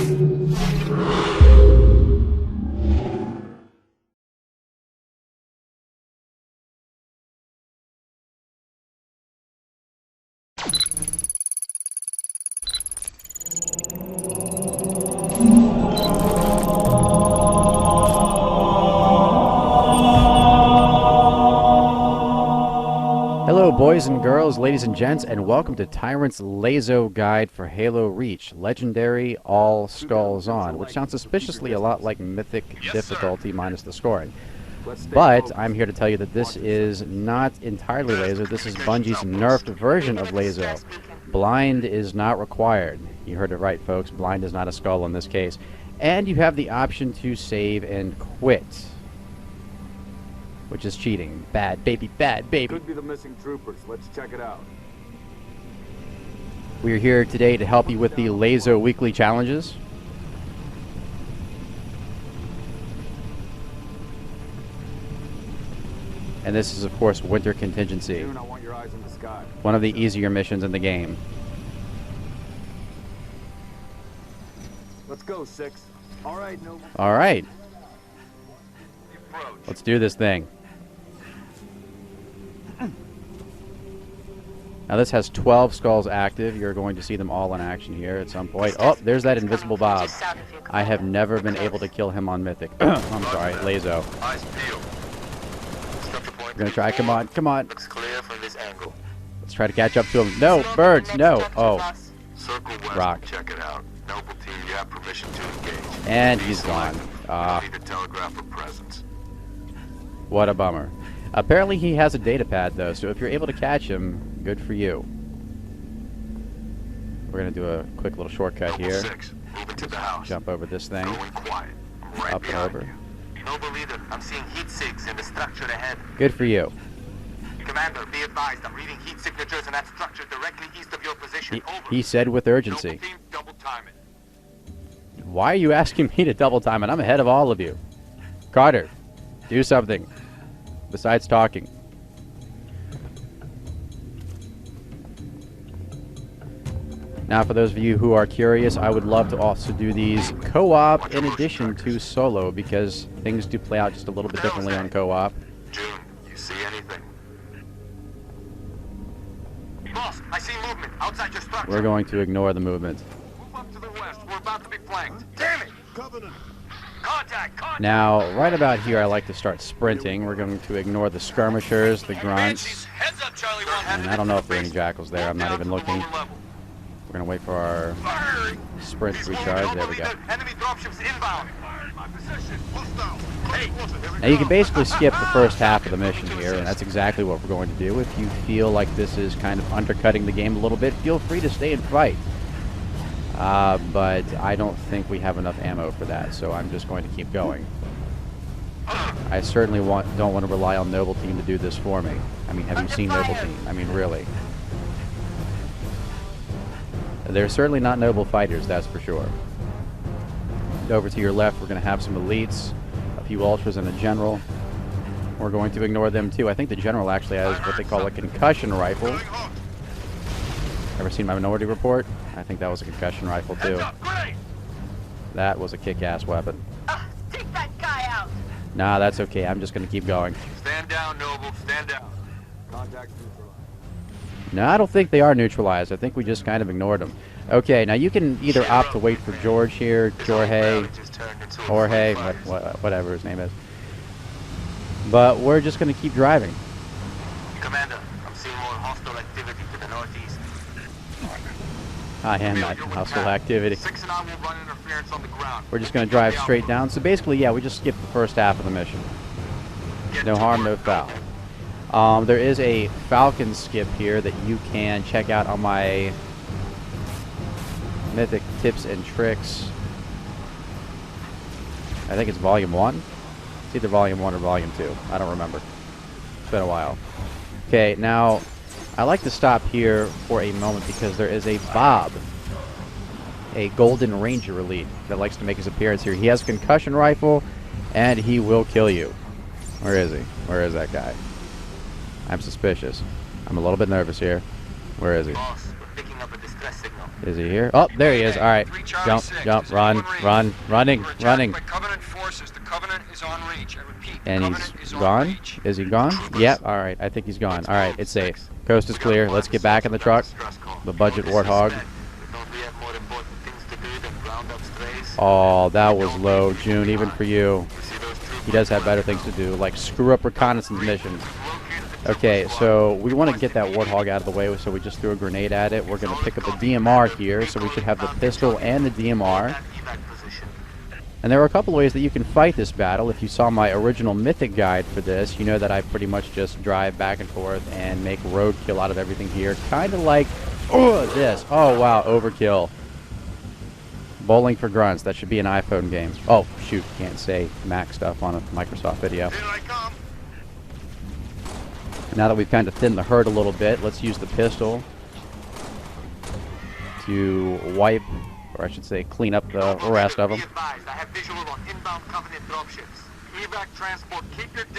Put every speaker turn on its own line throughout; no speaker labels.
Hello boys and girls, ladies and gents, and welcome to Tyrant's LASO guide for Halo Reach, Legendary All Skulls On, which sounds suspiciously a lot like Mythic difficulty minus the scoring. But I'm here to tell you that this is not entirely LASO, this is Bungie's nerfed version of LASO. Blind is not required. You heard it right, folks, blind is not a skull in this case. And you have the option to save and quit, which is cheating. Bad baby, bad baby.
Could be the missing troopers. Let's check it out.
We're here today to help you with the LASO Weekly challenges. And this is, of course, Winter Contingency.
I want your eyes in the sky.
One of the easier missions in the game.
Let's go, 6. All right, Noble.
All right. Let's do this thing. Now this has 12 skulls active. You're going to see them all in action here at some point. Oh, there's that invisible Bob. I have never been able to kill him on Mythic. I'm sorry, LASO. We're gonna try. Come on, come on.
Looks clear from this angle.
Let's try to catch up to him. No, birds, no. Oh,
Circle west.
rock.
Check it out. Noble team, you have permission to engage.
And he's gone.
Need to telegraph a presence.
What a bummer. Apparently he has a data pad though, so if you're able to catch him, good for you. We're gonna do a quick little shortcut
Noble
here.
6, moving to the house.
Jump over this thing.
Going quiet. I'm right
Up and
behind
over.
you. Noble leader, I'm seeing heat sigs in the structure ahead.
Good for you.
Commander, be advised, I'm reading heat signatures in that structure directly east of your position. Over.
He said with urgency.
Noble team, double time it.
Why are you asking me to double time it? I'm ahead of all of you. Carter, do something besides talking. Now, for those of you who are curious, I would love to also do these co-op in addition to solo, because things do play out just a little bit differently on co-op.
June, you see anything? Boss, I see movement outside your structure.
We're going to ignore the movement.
Move up to the west. We're about to be flanked. Damn it! Covenant. Contact.
Now, right about here, I like to start sprinting. We're going to ignore the skirmishers, the grunts,
Heads up, Charlie 1.
and I don't know if there are any jackals there. I'm not even looking. We're going to wait for our sprint to recharge. There we go.
Enemy dropships inbound. My position. Hey.
Now, you can basically skip the first half of the mission here, and that's exactly what we're going to do. If you feel like this is kind of undercutting the game a little bit, feel free to stay and fight. But I don't think we have enough ammo for that, so I'm just going to keep going. I certainly don't want to rely on Noble Team to do this for me. I mean, have you seen Noble Team? I mean, really. They're certainly not noble fighters, that's for sure. Over to your left, we're going to have some elites, a few ultras, and a general. We're going to ignore them too. I think the general actually has what they call a concussion rifle. Ever seen Minority Report? I think that was a concussion rifle too. That was a kick-ass weapon.
Take that guy out.
Nah, that's okay. I'm just going to keep going.
Stand down, Noble. Stand down.
Contact neutralized.
No, I don't think they are neutralized. I think we just kind of ignored them. Okay, now you can either opt to wait for George here, Jorge, whatever his name is. But we're just going to keep driving.
Commander, I'm seeing more hostile activity to the northeast.
I am not hostile activity.
6 and I will run interference on the ground.
We're just going to drive straight down. So basically, yeah, we just skipped the first half of the mission. No harm, no foul. There is a Falcon skip here that you can check out on my Mythic Tips and Tricks. I think it's Volume 1. It's either Volume 1 or Volume 2. I don't remember. It's been a while. Okay, now, I like to stop here for a moment because there is a Bob, a Golden Ranger elite, that likes to make his appearance here. He has a concussion rifle, and he will kill you. Where is he? Where is that guy? I'm suspicious. I'm a little bit nervous here. Where is he?
Boss, we're picking up a distress signal.
Is he here? Oh, there he is. All right. Jump, jump, run, run, running, running.
Covenant forces. The Covenant is on reach. I repeat,
And he's gone? Is he gone? Yep. All right. I think he's gone. All right. It's safe. Coast is clear. Let's get back in the truck. The budget Warthog. Oh, that was low, June, even for you. He does have better things to do, like screw up reconnaissance missions. Okay, so we want to get that Warthog out of the way, so we just threw a grenade at it. We're going to pick up a DMR here, so we should have the pistol and the DMR. And there are a couple ways that you can fight this battle. If you saw my original Mythic guide for this, you know that I pretty much just drive back and forth and make roadkill out of everything here. Kind of like this. Oh, wow, overkill. Bowling for Grunts. That should be an iPhone game. Oh, shoot. Can't say Mac stuff on a Microsoft video. Now that we've kind of thinned the herd a little bit, let's use the pistol to wipe, or I should say clean up the rest of them.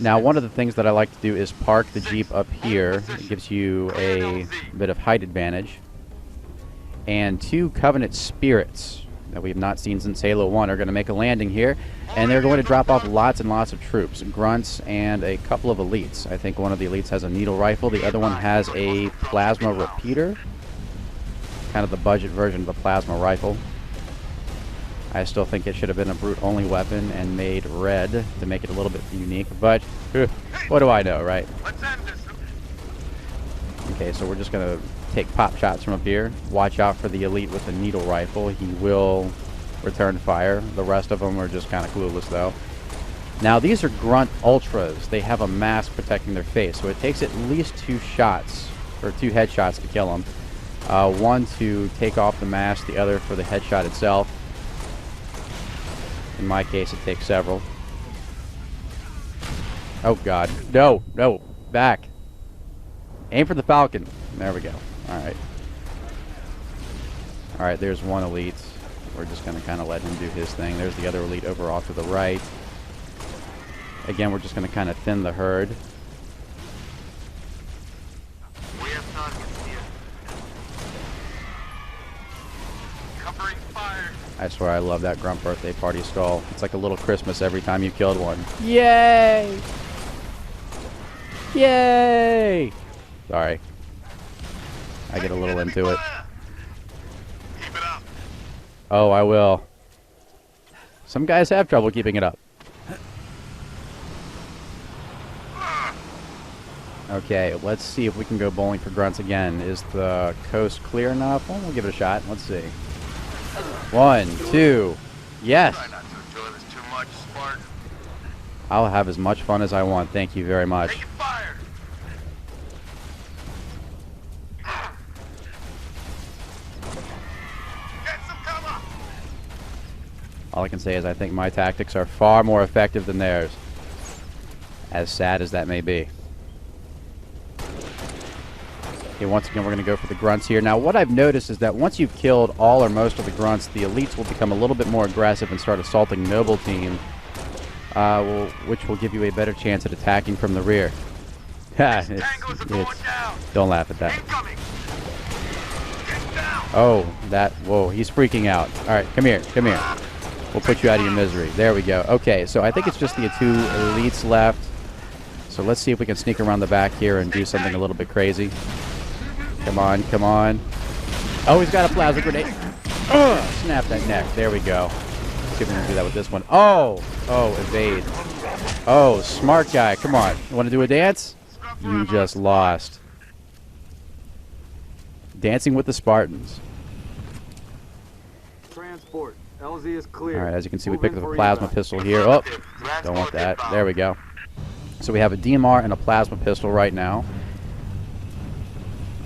Now, one of the things that I like to do is park the Jeep up here. It gives you a bit of height advantage. And 2 Covenant Spirits that we have not seen since Halo 1 are going to make a landing here, and they're going to drop off lots and lots of troops, grunts, and a couple of elites. I think one of the elites has a needle rifle, the other one has a plasma repeater, kind of the budget version of the plasma rifle. I still think it should have been a brute-only weapon and made red to make it a little bit unique, but what do I know, right? Okay, so we're just going to take pop shots from up here. Watch out for the elite with the needle rifle. He will return fire. The rest of them are just kind of clueless, though. Now, these are Grunt Ultras. They have a mask protecting their face, so it takes at least 2 shots, or 2 headshots to kill them. One to take off the mask, the other for the headshot itself. In my case, it takes several. Oh, God. No, no. Back. Aim for the Falcon. There we go. Alright. Alright, there's one elite. We're just going to kind of let him do his thing. There's the other elite over off to the right. Again, we're just going to kind of thin the herd.
We have targets here. Covering fire.
I swear I love that Grunt birthday party skull. It's like a little Christmas every time you killed one. Yay! Yay! Sorry. I get a little into it.
Keep it up.
Oh, I will. Some guys have trouble keeping it up. Okay, let's see if we can go bowling for grunts again. Is the coast clear enough? Well, we'll give it a shot. Let's see. 1, 2. Yes!
Try not to enjoy this too much, Spartan.
I'll have as much fun as I want. Thank you very much.
Taking fire. Get some cover.
All I can say is I think my tactics are far more effective than theirs. As sad as that may be. Okay, once again, we're going to go for the grunts here. Now, what I've noticed is that once you've killed all or most of the grunts, the elites will become a little bit more aggressive and start assaulting Noble Team, which will give you a better chance at attacking from the rear. Don't laugh at that. Oh, whoa, he's freaking out. All right, come here, come here. We'll put you out of your misery. There we go. Okay, so I think it's just the 2 elites left. So let's see if we can sneak around the back here and do something a little bit crazy. Come on, come on. Oh, he's got a plasma grenade. Snap that neck. There we go. Let's see if we can do that with this one. Oh, evade. Oh, smart guy. Come on. You want to do a dance? You just lost. Dancing with the Spartans.
Transport. LZ is clear.
All right, as you can see, we picked up a plasma pistol here. Oh, don't want that. There we go. So we have a DMR and a plasma pistol right now.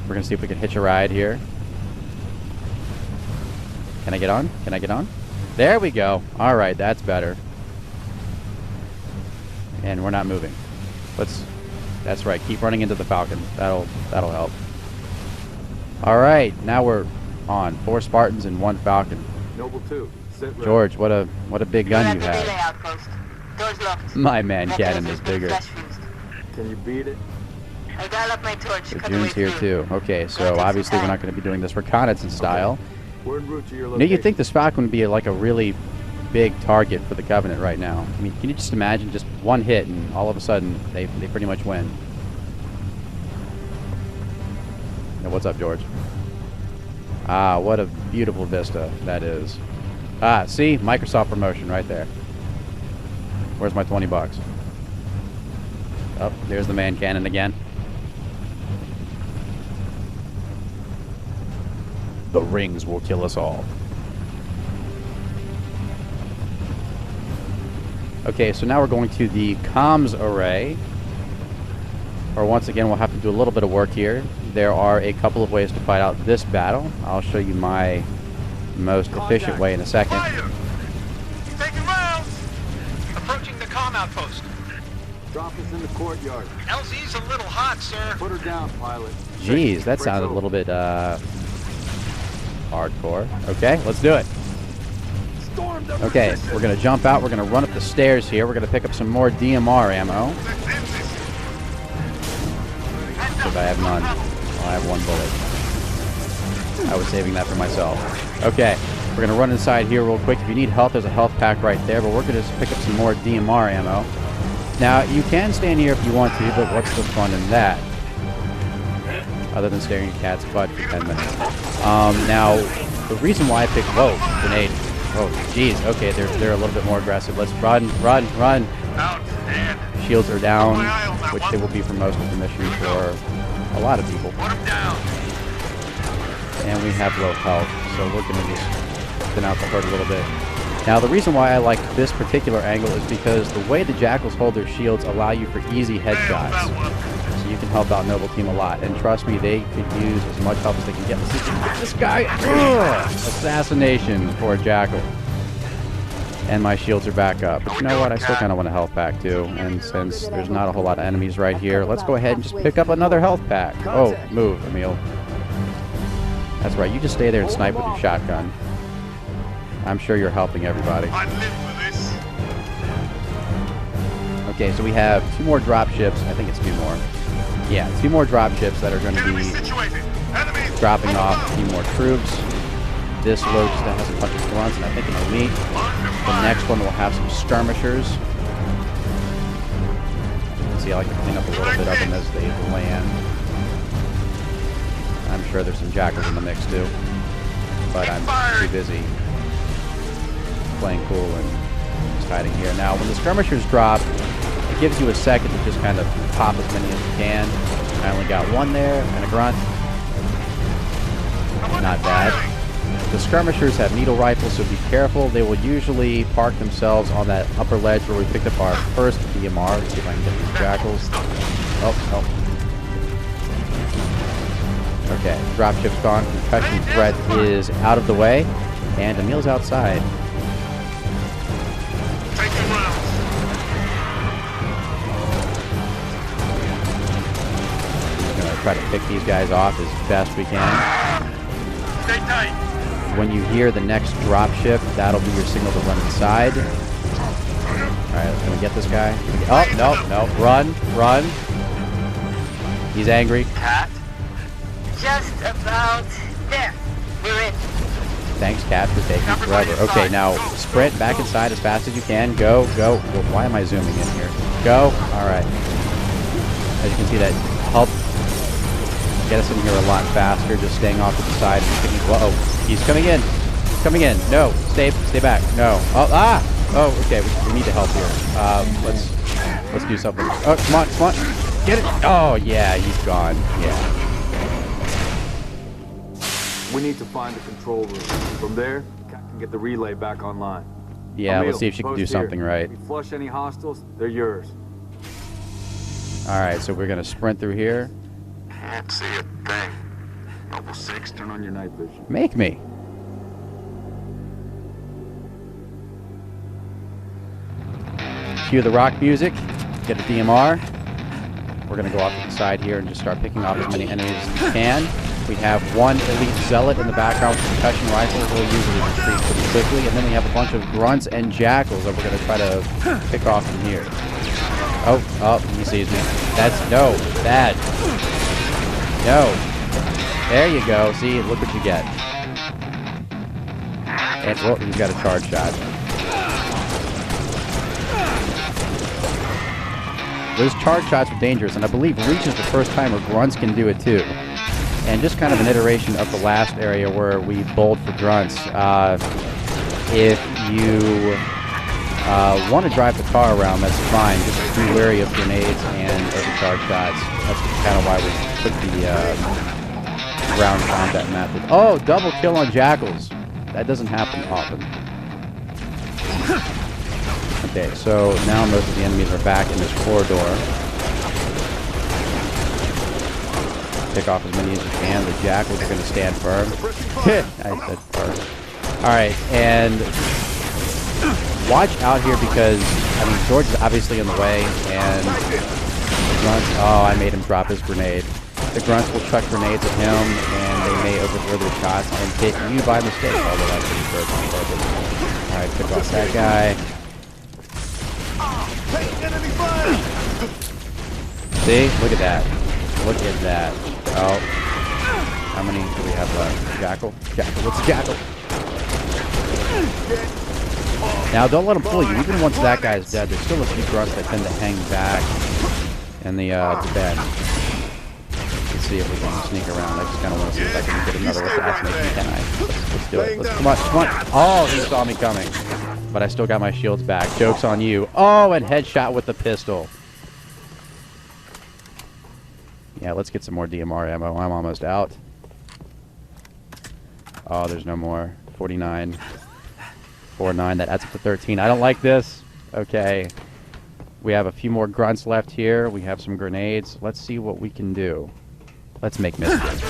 We're going to see if we can hitch a ride here. Can I get on? Can I get on? There we go. All right, that's better. And we're not moving. That's right. Keep running into the Falcon. That'll help. All right, now we're on 4 Spartans and 1 Falcon.
Noble 2. Sit ready.
George, what a big gun you have.
Outpost. Doors locked.
My man cannon is bigger.
Can you beat it?
I dial up my torch.
So
cut the way
June's here
through.
too. Okay, so obviously we're not going to be doing this reconnaissance style.
We're en route to your
You know,
location.
you'd think this Falcon would be like a really big target for the Covenant right now. I mean, can you just imagine just one hit and all of a sudden they pretty much win? Now, what's up, George? Ah, what a beautiful vista that is. Ah, see? Microsoft promotion right there. Where's my 20 bucks? Oh, there's the man cannon again. The rings will kill us all. Okay, so now we're going to the comms array. Or once again, we'll have to do a little bit of work here. There are a couple of ways to fight out this battle. I'll show you my most efficient way in a second.
Fire! Taking rounds! Approaching the comm outpost.
Drop us in the courtyard.
LZ's a little hot, sir.
Put her down, pilot.
Jeez, that
Break
sounded a
over.
little bit hardcore. Okay, let's do it.
Storm the
Okay,
resistance.
we're going to jump out. We're going to run up the stairs here. We're going to pick up some more DMR ammo. But I have none. Well, I have one bullet. I was saving that for myself. Okay, we're going to run inside here real quick. If you need help, there's a health pack right there. But we're going to just pick up some more DMR ammo. Now, you can stand here if you want to, but what's the fun in that? Other than staring at cat's butt for 10 minutes. Now, the reason why I picked... Whoa, grenade. Oh, jeez. Okay, they're a little bit more aggressive. Let's run.
Outstanding.
Shields are down,
My eye on that
which
one.
they will be for most of the mission for a lot of people.
Put him down.
And we have low health, so we're going to just thin out the herd a little bit. Now, the reason why I like this particular angle is because the way the Jackals hold their shields allow you for easy headshots. So you can help out Noble Team a lot. And trust me, they could use as much help as they can get. This guy! Ugh! Assassination for a Jackal. And my shields are back up. But you know what? I still kind of want a health pack, too. And since there's not a whole lot of enemies right here, let's go ahead and just pick up another health pack. Oh, move, Emil. That's right. You just stay there and snipe with your shotgun. I'm sure you're helping everybody.
I live for this.
Okay, so we have 2 more drop ships. I think it's 2 more. Yeah, 2 more drop ships that are going to
Enemy
be
situated. Enemies.
dropping off a few more troops. This locust that has a bunch of grunts and I think an elite. The next one will have some skirmishers. See, I like to clean up a little bit of them as they land. I'm sure there's some jackals in the mix too. But I'm too busy playing cool and just hiding here. Now, when the skirmishers drop, it gives you a second to just kind of pop as many as you can. I only got 1 there and a grunt. Not bad. The skirmishers have needle rifles, so be careful. They will usually park themselves on that upper ledge where we picked up our first DMR. Let's see if I can get these jackals. Oh. Okay, dropship's gone. Concussion threat is out of the way. And Emil's outside.
Taking rounds.
We're going to try to pick these guys off as best we can.
Stay tight.
When you hear the next dropship, that'll be your signal to run inside. Alright, can we get this guy? Oh, no. Run. He's angry.
Cat.
Just about there. We're in.
Thanks, Cat, for taking forever. Okay, now sprint back inside as fast as you can. Go. Well, why am I zooming in here? Go. Alright. As you can see, that helped get us in here a lot faster, just staying off to the side. Whoa, he's coming in. No, stay back. No. Oh, okay, we need to help here. Let's do something. Oh, come on. Get it. Oh, yeah, he's gone. Yeah.
We need to find the control room. From there, Cat can get the relay back online.
Yeah,
Emil,
let's see if she can do
post here.
something right.
If we flush any hostiles, they're yours.
Alright, so we're going to sprint through here.
Can't see a thing.
Noble 6, turn on your night vision.
Make me. Cue the rock music. Get a DMR. We're going to go off to the side here and just start picking off as many enemies as we can. We have 1 elite zealot in the background with concussion rifles. We'll usually retreat pretty quickly. And then we have a bunch of grunts and jackals that we're going to try to pick off from here. Oh, he sees me. That's no, bad. No. There you go. See, look what you get. And well, he's got a charge shot. Those charge shots are dangerous, and I believe Reach is the first time where Grunts can do it too. And just kind of an iteration of the last area where we bowled for Grunts. If you want to drive the car around, that's fine. Just be wary of grenades and overcharge shots. That's kind of why we took the ground combat method. Oh, double kill on Jackals. That doesn't happen often. Okay, so now most of the enemies are back in this corridor. Pick off as many as you can. The Jackals are going to stand firm. I said firm. Alright, and watch out here because, I mean, George is obviously in the way, and the Grunts, oh, I made him drop his grenade. The Grunts will chuck grenades at him, and they may overthrow their shots and hit you by mistake, although that's pretty good on purpose. Alright, pick off that guy. See? Look at that. Look at that. Oh. How many do we have left? Jackal? Jackal. What's a Jackal? Now, don't let him fool you. Even once that guy's dead, there's still a few Grunts that tend to hang back in the bed. Let's see if we can sneak around. I just kind of want to see if I can get another assassination. Can I? Let's do it. Come on, come on. Oh, he saw me coming. But I still got my shields back. Joke's on you. Oh, and headshot with the pistol. Yeah, let's get some more DMR ammo. I'm almost out. Oh, there's no more. 49. 4-9. That adds up to 13. I don't like this. Okay. We have a few more Grunts left here. We have some grenades. Let's see what we can do. Let's make mistakes.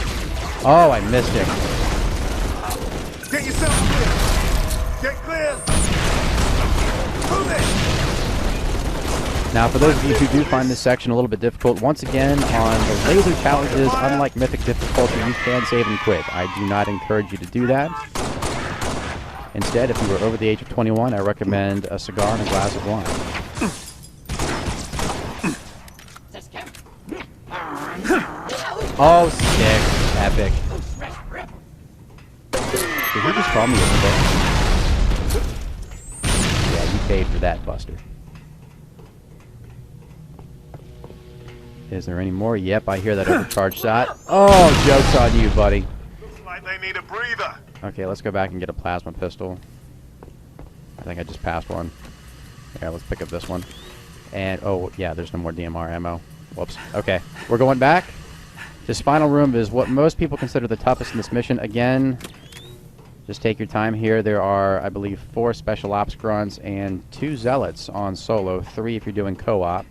Oh, I missed him.
Get yourself clear. Get clear. Move it.
Now, for those of you who do find this section a little bit difficult, once again, on the laser challenges, unlike Mythic difficulty, you can save and quit. I do not encourage you to do that. Instead, if you are over the age of 21, I recommend a cigar and a glass of wine. Oh, sick. Epic. Did he just call me a sick? Yeah, you paid for that, Buster. Is there any more? Yep, I hear that overcharge shot. Oh, joke's on you, buddy.
Looks like they need a breather.
Okay, let's go back and get a plasma pistol. I think I just passed one. Yeah, let's pick up this one. And, oh, yeah, there's no more DMR ammo. Whoops. Okay, we're going back. This final room is what most people consider the toughest in this mission. Again, just take your time here. There are, I believe, 4 special ops grunts and 2 zealots on solo. 3 if you're doing co-op.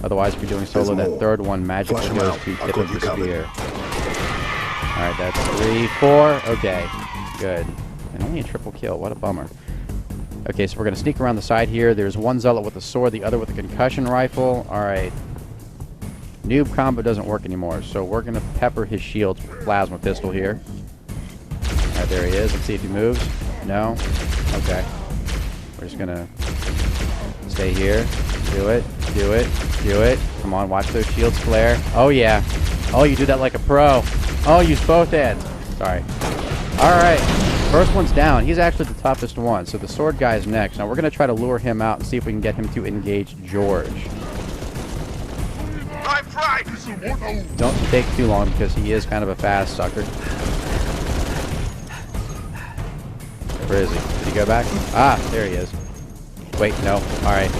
Otherwise, if you're doing solo, that third one magically goes to tip of the spear. Alright, that's 3, 4. Okay, good. And only a triple kill. What a bummer. Okay, so we're going to sneak around the side here. There's one zealot with a sword, the other with a concussion rifle. Alright. Noob combo doesn't work anymore, so we're going to pepper his shields with a plasma pistol here. Alright, there he is. Let's see if he moves. No? Okay. We're just going to stay here. Do it. Do it. Do it. Come on, watch those shields flare. Oh, yeah. Oh, you do that like a pro. Oh, use both hands. Sorry. Alright. First one's down. He's actually the toughest one, so the sword guy is next. Now, we're going to try to lure him out and see if we can get him to engage George.
Right.
Don't take too long because he is kind of a fast sucker. Where is he? Did he go back? Ah, there he is. Wait, no. Alright.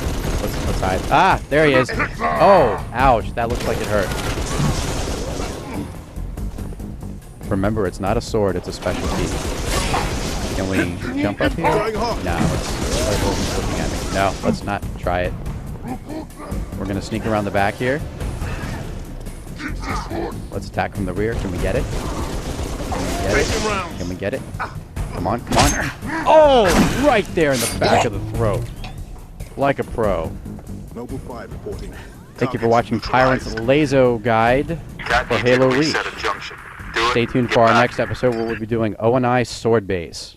Let's hide. Ah, there he is. Oh, ouch. That looks like it hurt. Remember, it's not a sword, it's a specialty. Can we jump up here? No, let's looking at me. No, let's not try it. We're going to sneak around the back here. Let's attack from the rear. Can we get it? Can we get it? Can we get it? Come on, come on. Oh, right there in the back of the throat. Like a pro.
Noble 5 reporting.
Thank you for watching Tyrant's LASO guide for Halo Reach. Stay tuned for our next episode where we'll be doing O&I Sword Base.